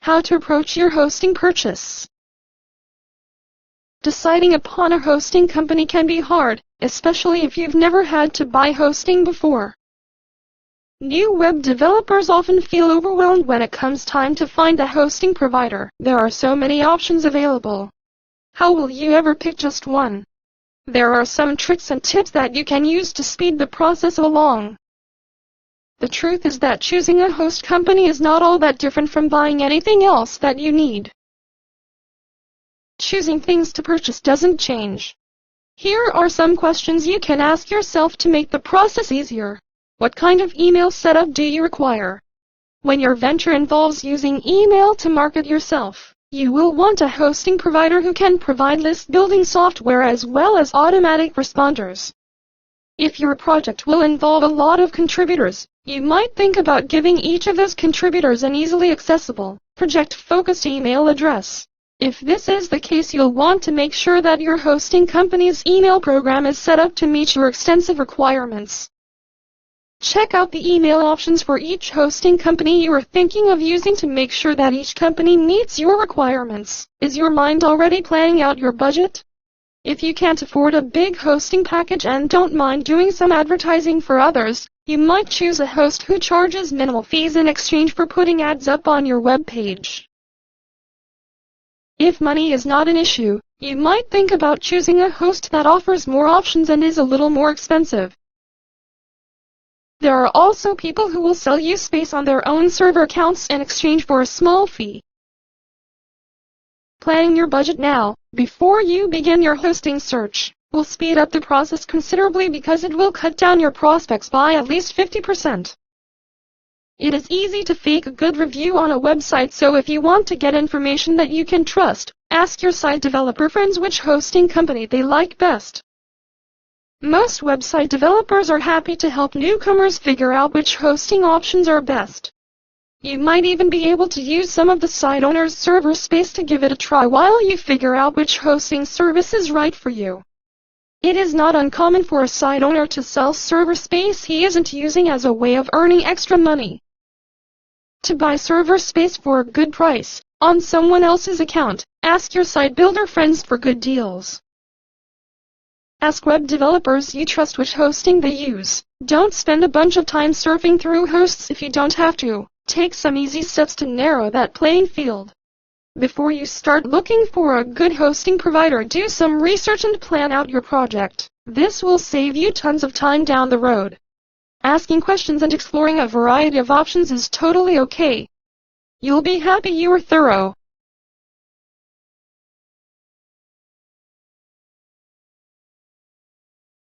How to approach your hosting purchase. Deciding upon a hosting company can be hard, especially if you've never had to buy hosting before. New web developers often feel overwhelmed when it comes time to find a hosting provider. There are so many options available. How will you ever pick just one? There are some tricks and tips that you can use to speed the process along. The truth is that choosing a host company is not all that different from buying anything else that you need. Choosing things to purchase doesn't change. Here are some questions you can ask yourself to make the process easier. What kind of email setup do you require? When your venture involves using email to market yourself, you will want a hosting provider who can provide list building software as well as automatic responders. If your project will involve a lot of contributors, you might think about giving each of those contributors an easily accessible, project-focused email address. If this is the case, you'll want to make sure that your hosting company's email program is set up to meet your extensive requirements. Check out the email options for each hosting company you are thinking of using to make sure that each company meets your requirements. Is your mind already planning out your budget? If you can't afford a big hosting package and don't mind doing some advertising for others, you might choose a host who charges minimal fees in exchange for putting ads up on your web page. If money is not an issue, you might think about choosing a host that offers more options and is a little more expensive. There are also people who will sell you space on their own server accounts in exchange for a small fee. Planning your budget now, before you begin your hosting search, will speed up the process considerably because it will cut down your prospects by at least 50%. It is easy to fake a good review on a website, so if you want to get information that you can trust, ask your site developer friends which hosting company they like best. Most website developers are happy to help newcomers figure out which hosting options are best. You might even be able to use some of the site owner's server space to give it a try while you figure out which hosting service is right for you. It is not uncommon for a site owner to sell server space he isn't using as a way of earning extra money. To buy server space for a good price, on someone else's account, ask your site builder friends for good deals. Ask web developers you trust which hosting they use. Don't spend a bunch of time surfing through hosts if you don't have to. Take some easy steps to narrow that playing field. Before you start looking for a good hosting provider, do some research and plan out your project. This will save you tons of time down the road. Asking questions and exploring a variety of options is totally okay. You'll be happy you were thorough.